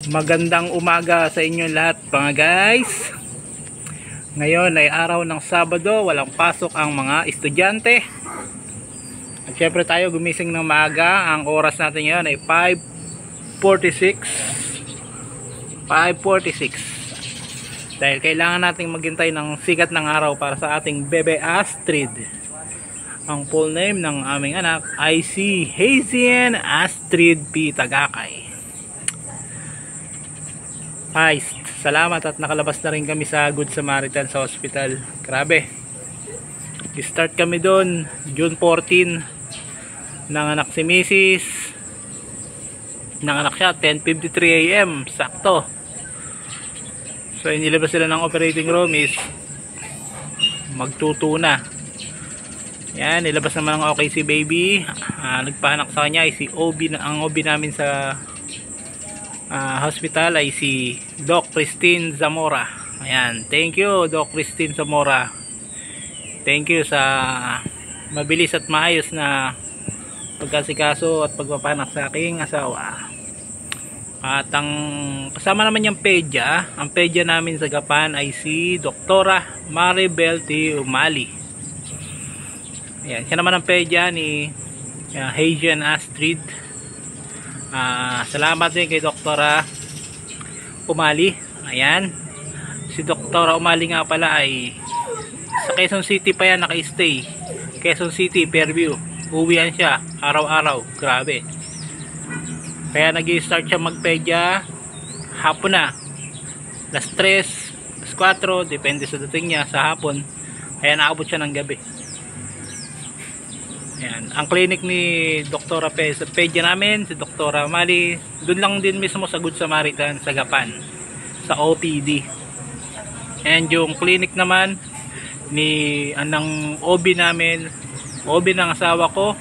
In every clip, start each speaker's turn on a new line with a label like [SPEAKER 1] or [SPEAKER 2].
[SPEAKER 1] Magandang umaga sa inyo lahat mga guys. Ngayon ay araw ng Sabado, walang pasok ang mga estudyante. At syempre tayo gumising ng maaga. Ang oras natin ngayon ay 5:46. Dahil kailangan nating maghintay ng sikat ng araw para sa ating bebe Astrid. Ang full name ng aming anak ay si Hazian Astrid P. Tagakay. Ay, salamat at nakalabas na rin kami sa Good Samaritan sa hospital. Grabe. Start kami doon June 14. Nanganak si Mrs. Nanganak siya 10:53 AM. Sakto. So inilabas sila ng operating room is magtuto na. Yan, nilabas naman ng okay si baby. Nagpanak sa kanya ay si OB, ang OB namin sa hospital ay si Doc Christine Zamora. Ayan, thank you Doc Christine Zamora. Thank you sa mabilis at maayos na pagkasikaso at pagpapanak sa aking asawa. At ang kasama naman yung pedya, ang pedya namin sa Gapan ay si Doktora Maribel T. Umali. Ayan, siya naman ang pedya ni Hazian Astrid. Salamat din kay Doktora Umali. Ayan, si Doktora Umali nga pala ay sa Quezon City pa yan naka-stay. Quezon City, Fairview. Uwian siya araw-araw. Grabe. Kaya nag-i-start siya magpedya hapon na, alas 3, alas 4, depende sa dating niya sa hapon. Kaya naabot siya ng gabi. Ayan, ang clinic ni Doktora sa pedya namin, si Doktora Mali, doon lang din mismo sa Good Samaritan sa Gapan, sa OPD. And yung clinic naman ni anang OB namin, OB ng asawa ko,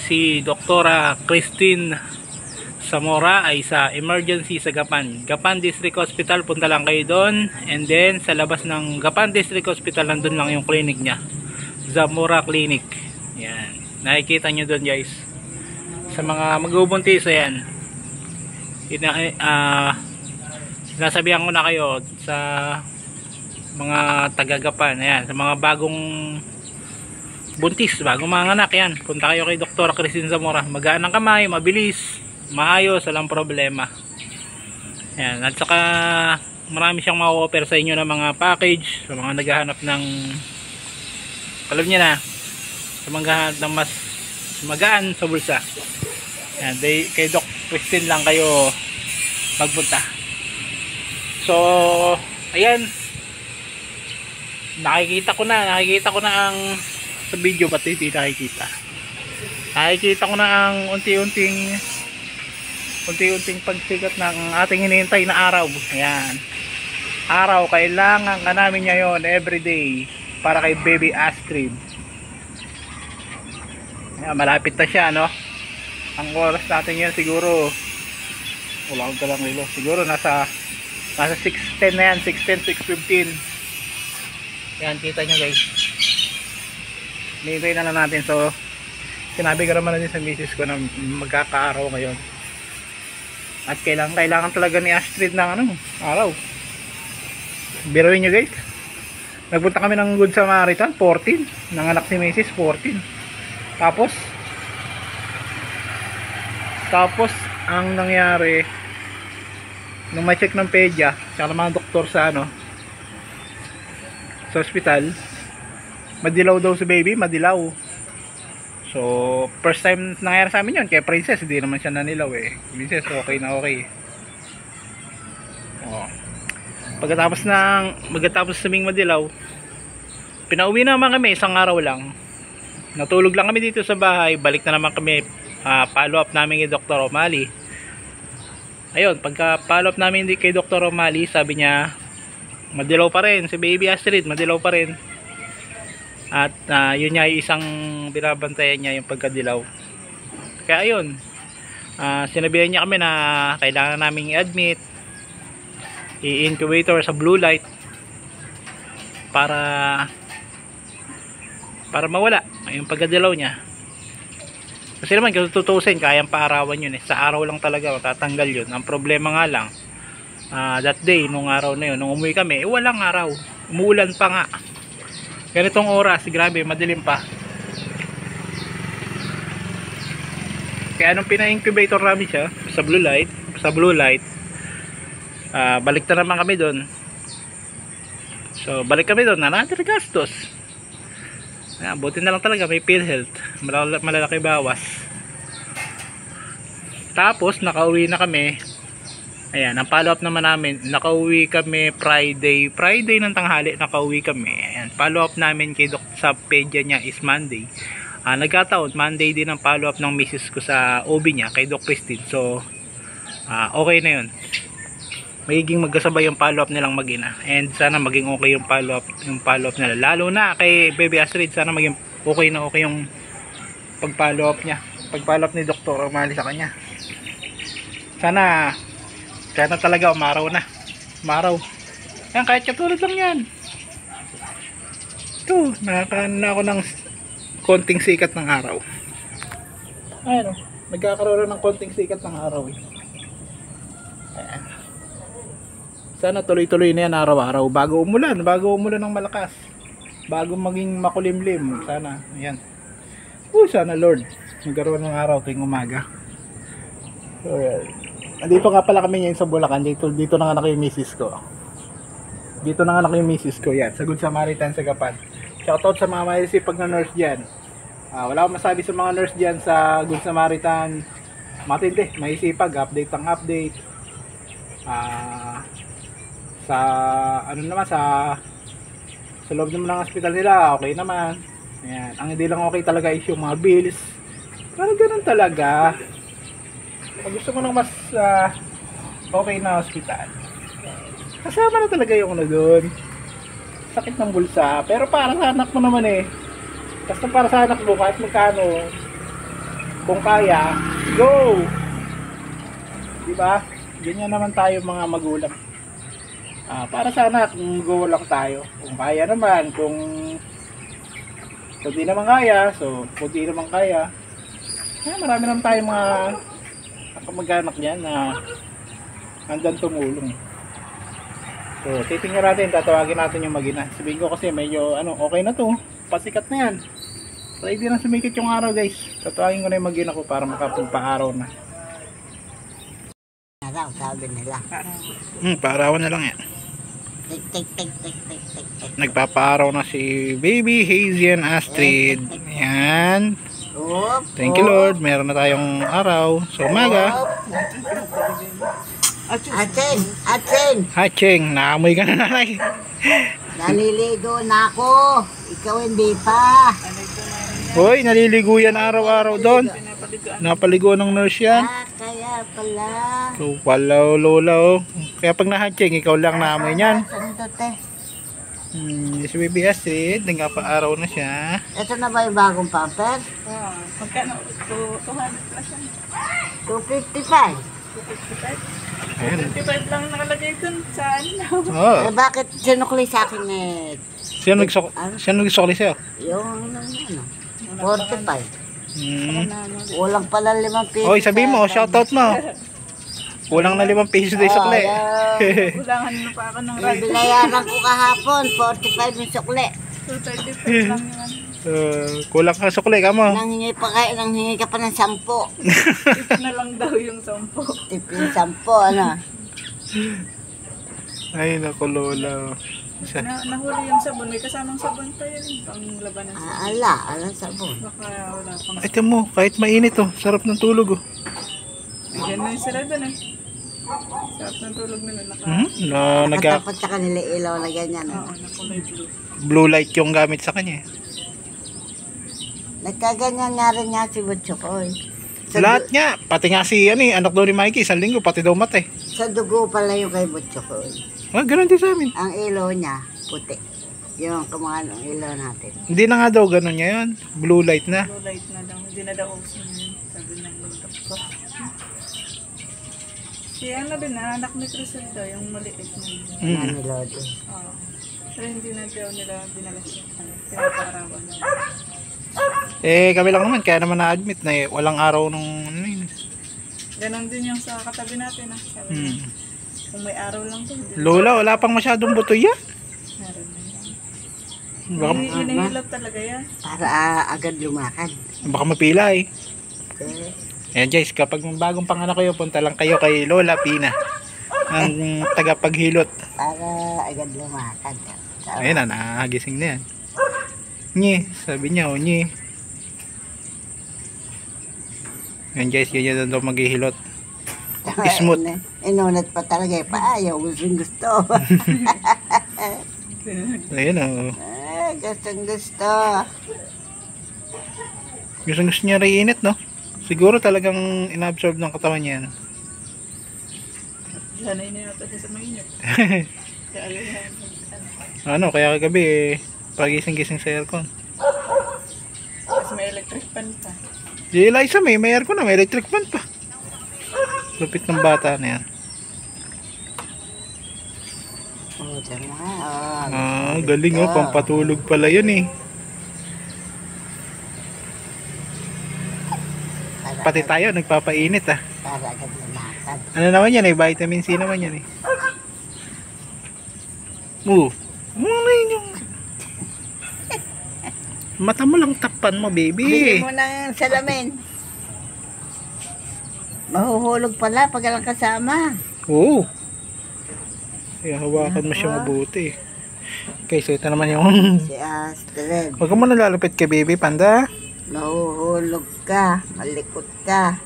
[SPEAKER 1] si Doktora Christine Zamora ay sa emergency sa Gapan District Hospital. Punta lang kayo doon, and then sa labas ng Gapan District Hospital nandun lang yung clinic niya, Zamora Clinic. Yan, nakikita nyo doon guys sa mga magbubuntis. Ayan, sinasabihan ko na kayo sa mga taga-Gapan, ayan, sa mga bagong buntis, bagong mga anak, yan, punta kayo kay Dr. Christine Zamora. Magaan ang kamay, mabilis, maayos, walang problema. Ayan, at saka marami siyang ma-offer sa inyo ng mga package sa mga naghahanap ng, alam niya na, sa mga ng mas magaan sa bulsa. Ayan, kay Doc Christine lang kayo magpunta. So ayan, nakikita ko na ang sa video, pati hindi nakikita ko na ang unti-unting pagsikat ng ating hinihintay na araw. Ayan, araw kailangan ka namin ngayon everyday para kay baby Astrid. Ayan, malapit na siya, no? Ang oras natin yan siguro, wala akong talang relo, siguro nasa 6:10 na yan, 6:10, 6:15. Ayan, kita nyo guys, nihintay na lang natin. So sinabi ko naman din sa misis ko na magkakaaraw ngayon, at kailangan talaga ni Astrid ng araw. Biruin nyo guys, nagpunta kami ng Good Samaritan 14, nanganak si misis 14. Tapos ang nangyari nung ma-check ng pedya tsaka ng mga doktor sa sa hospital, madilaw daw si baby, madilaw. So first time nangyari sa amin yun kay Princess, hindi naman siya nanilaw eh. Princess okay na okay. Pagkatapos sabing madilaw, pinauwi naman kami, isang araw lang. Natulog lang kami dito sa bahay, balik na naman kami. Follow up namin kay Dr. O'Malley. Ayun, pagka follow up namin kay Dr. O'Malley, sabi niya madilaw pa rin si baby Astrid, madilaw pa rin. At yun niya isang binabantayan niya, yung pagkadilaw. Kaya ayun, sinabihan niya kami na kailangan namin i-admit, i-incubator sa blue light para mawala yung pagkadilaw niya. Kasi naman kung tutusin, kayang paarawan yun eh. Sa araw lang talaga matatanggal yun. Ang problema nga lang, that day, nung araw na yun, nung umuwi kami, walang araw. Umuulan pa nga. Ganitong oras, grabe, madilim pa. Kaya nung pina-incubator namin siya sa blue light, balik na naman kami doon. So balik kami doon, another gastos. Buti na lang talaga may PhilHealth, malalaki bawas. Tapos nakauwi na kami. Ayan, ang follow up naman namin, nakauwi kami Friday ng tanghali, nakauwi kami. Ayan, follow up namin kay Doc sa pedya niya is Monday. Nagkataon, Monday din ang follow up ng misis ko sa OB niya kay Doc Christine. So okay na yun, magiging magkasabay yung follow up nilang mag-ina, and sana maging okay yung follow up nila, lalo na kay Baby Astrid. Sana maging okay na okay yung pag follow up niya, pag follow up ni Dr. O'Malley sa kanya. Sana talaga umaraw. Yan, kahit katulad lang yan. Ito, nakakaano na ako ng konting sikat ng araw. Ayun, nagkakaroon ng konting sikat ng araw eh. Ayan. Sana tuloy-tuloy na yan araw-araw bago umulan ng malakas, bago maging makulimlim. Sana, ayan. Sana Lord, magkaroon ng araw tuwing umaga. So, andito nga pala kami ngayon sa Bulacan. Dito nanganak yung misis ko. Yan, sa Good Samaritan sa Gapan. Shoutout sa mga maisipag na nurse dyan. Wala akong masabi sa mga nurse dyan sa Good Samaritan. Matindi, maisipag, update. Sa loob naman ng hospital nila, okay naman. Ayan. Ang hindi lang okay talaga is yung mga bills. Parang ganun talaga. Pag gusto mo ng mas okay na hospital, kasama na talaga yung doon. Sakit ng bulsa. Pero para sa anak mo naman eh. Basta para sa anak mo, kahit magkano, kung kaya, go! Diba? Ganyan naman tayo mga magulang. Para sa anak, go lang tayo. Kung kaya naman, kung di naman kaya, so kung di naman kaya, marami naman tayo mga kamag-anak niyan na hanggang tumulong. So titingnan natin, tatawagin natin yung mag-ina. Sabihin ko kasi medyo okay na to, pasikat na yan. Ready na sumikit yung araw guys. Tatawagin ko na yung mag-ina ko para makapagpa-araw na.
[SPEAKER 2] Sabi nila.
[SPEAKER 1] Paarawan na lang yan.
[SPEAKER 2] Tik.
[SPEAKER 1] Nagpapaaraw na si Baby Hazy and Astrid. Ayan. Thank you Lord, meron na tayong araw sa umaga. Hatching, naamoy ka na nanay.
[SPEAKER 2] Naliligo na ako. Ikaw hindi pa.
[SPEAKER 1] Hoy, naliligo yan araw-araw doon. Napaligo ng nurse yan.
[SPEAKER 2] Kaya pala.
[SPEAKER 1] So, wala lola oh. Kaya pag na-hatching, ikaw lang naamoy niyan. Si Baby Astrid, nagpapaaraw na siya.
[SPEAKER 2] Ito na ba yung bagong pamper?
[SPEAKER 3] Magkano? 200 plus yan.
[SPEAKER 2] 255.
[SPEAKER 1] Ayan.
[SPEAKER 3] 55 lang nakalagay dun sa
[SPEAKER 1] Oh.
[SPEAKER 2] Bakit sinukli sa akin
[SPEAKER 1] Sino nagsukli sa'yo?
[SPEAKER 2] yung 45. Walang pala 5 piso.
[SPEAKER 1] Hoy, sabi mo, shoutout mo. Kulang na 5 pesos na yung sukli.
[SPEAKER 3] Kulangan mo pa ako ng ride.
[SPEAKER 2] Binayaran ko kahapon, 45 yung sukli.
[SPEAKER 3] 235 lang yun.
[SPEAKER 1] Kulang ka sukli ka mo.
[SPEAKER 2] Nanghingi ka pa ng 10.
[SPEAKER 3] Ito na lang daw yung 10.
[SPEAKER 2] Tip yung 10,
[SPEAKER 1] Ay, naku lola.
[SPEAKER 3] Nahuli yung sabon. May kasamang sabon pa yun. Pang labanan sa
[SPEAKER 2] Alang sabon.
[SPEAKER 3] baka wala pang
[SPEAKER 1] Ay, ito mo, kahit mainit oh. Sarap ng tulog oh.
[SPEAKER 3] Ayan na yung sila dun eh. Sarap ng tulog nila.
[SPEAKER 2] Nakatapat sa kanila ilaw na ganyan.
[SPEAKER 3] Oo, nakulay blue.
[SPEAKER 1] Blue light yung gamit sa kanya.
[SPEAKER 2] Nagkaganyan nga rin nga si Butchok.
[SPEAKER 1] Lahat nga, pati nga si anak daw ni Mikey, 1 linggo, pati daw mate.
[SPEAKER 2] Sa dugo pala yung kay Butchok.
[SPEAKER 1] Ganun din sa amin.
[SPEAKER 2] Ang ilaw niya, puti. Yung kumahan ng ilaw natin.
[SPEAKER 1] Hindi na nga daw ganun niya yun. Blue light na.
[SPEAKER 3] Blue light na daw. Hindi na daw uso yun. Sabi ng lagtap ko. Si ano din anak ni Crisel daw, yung maliit na yun.
[SPEAKER 2] Mani Lodi.
[SPEAKER 3] Oo. Pero hindi na daw nila dinala siya. Pinapaarawan na.
[SPEAKER 1] Eh, kami lang naman, kaya naman na-admit na walang araw nung ano yun.
[SPEAKER 3] Ganon din yung sa katabi natin ah. Sabi niya,
[SPEAKER 1] Hmm.
[SPEAKER 3] kung may araw lang to, hindi.
[SPEAKER 1] Lola, wala pang masyadong buto yan.
[SPEAKER 3] Meron na yan.
[SPEAKER 1] Baka,
[SPEAKER 3] Hinahilot talaga yan.
[SPEAKER 2] Para agad lumakad.
[SPEAKER 1] baka mapila eh.
[SPEAKER 2] Eh,
[SPEAKER 1] Ayan guys, kapag bagong panganak kayo, punta lang kayo kay Lola Pina. Ang tagapaghilot.
[SPEAKER 2] para agad lumakad.
[SPEAKER 1] Ayan na, nakagising na yan. Nye, sabi niya, oh, nye. Ayan guys, ganyan na daw maghihilot. Smooth.
[SPEAKER 2] Inunat pa talaga eh. Paayaw, gusto.
[SPEAKER 1] Ayan oh.
[SPEAKER 2] Gustong gusto.
[SPEAKER 1] Gusto niya rin init, no? Siguro talagang inabsorb ng katawan niya yan.
[SPEAKER 3] Sanay na yata siya sa mainit. Kaya ayaw na yan.
[SPEAKER 1] Ano, kaya kagabi eh, pagising-gising sa aircon.
[SPEAKER 3] Tapos may electric fan pa.
[SPEAKER 1] Si Eliza may aircon na, may electric fan pa. Lupit ng bata na yan.
[SPEAKER 2] Oh, tama.
[SPEAKER 1] Galing oh, pampatulog pala yun eh. Pati tayo, nagpapainit ah.
[SPEAKER 2] Para agad lumakad.
[SPEAKER 1] Ano naman yan eh, vitamin C naman yan eh. Ano yun yung... Mata mo lang tapan mo, baby.
[SPEAKER 2] Bili mo ng salamin. Mahuhulog pala pag lang kasama.
[SPEAKER 1] Oo. Kaya hawakan mo siya mabuti. Okay, so ito naman yung...
[SPEAKER 2] Si Astrid.
[SPEAKER 1] Huwag ka muna lalapit kay baby, panda.
[SPEAKER 2] Mahuhulog ka. Malikot ka.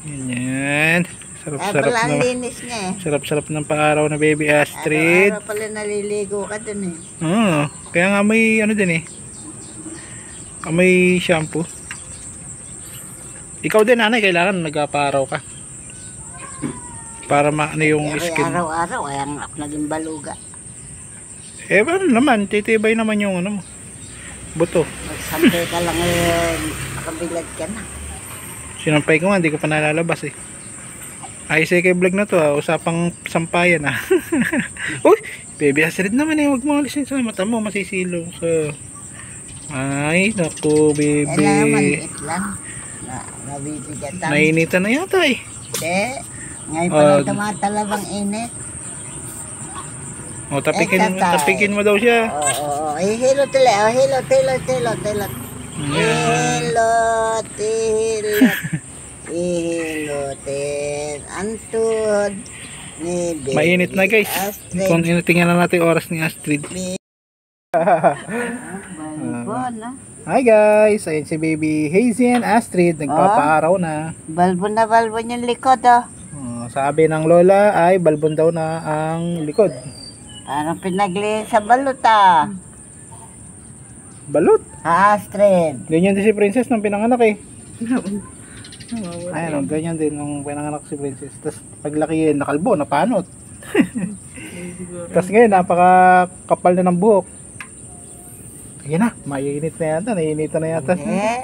[SPEAKER 1] Ganyan. Sarap-sarap
[SPEAKER 2] Pala ang
[SPEAKER 1] na.
[SPEAKER 2] linis niya eh.
[SPEAKER 1] Sarap-sarap ng paaraw na baby Astrid.
[SPEAKER 2] Araw-araw pala naliligo ka dun eh.
[SPEAKER 1] Oo. Kaya nga may ano din eh. May shampoo. Ikaw din nanay, kailangan nagpapaaraw ka. Para maano yung
[SPEAKER 2] Kaya
[SPEAKER 1] skin.
[SPEAKER 2] araw-araw kaya ako naging baluga.
[SPEAKER 1] Eh paano naman, titibay naman yung ano mo. Buto.
[SPEAKER 2] Magsampay ka lang eh. Makabilad ka na.
[SPEAKER 1] Sinampay ko nga, hindi ko pa nalalabas eh. Ayos eh kay vlog na to ah, usapang sampayan ah. Uy, baby Astrid naman eh, huwag mo alisin sa mata mo, masisilo. So, ay, naku baby.
[SPEAKER 2] Kailangan maliit lang. Nabibigatan.
[SPEAKER 1] Nainitan na yata eh.
[SPEAKER 2] Hindi. Ngayon pa lang tumatalabang init.
[SPEAKER 1] O, tapikin,
[SPEAKER 2] Exercise.
[SPEAKER 1] tapikin mo daw siya.
[SPEAKER 2] Oo. Hilot tila. Hilot. Hilotin. Antod. Ni baby
[SPEAKER 1] Mainit na guys.
[SPEAKER 2] Astrid.
[SPEAKER 1] Kung tingnan na natin yung oras ni Astrid.
[SPEAKER 2] Balbon, no?
[SPEAKER 1] Hi guys, ayun si baby Hazy and Astrid, nagpapaaraw na.
[SPEAKER 2] Balbon na balbon yung likod, oh.
[SPEAKER 1] Sabi ng lola ay balbon daw na ang likod.
[SPEAKER 2] Parang pinagli sa balot, ah.
[SPEAKER 1] Balot.
[SPEAKER 2] Astrid.
[SPEAKER 1] Ganyan din si Princess nung pinanganak eh. Ayun, ganyan din nung pinanganak si Princess. Tapos paglaki nakalbo, napanot. Tapos ngayon, napakakapal na ng buhok. Ayan na, mainit na yata, nainitan na yata.
[SPEAKER 2] Eh,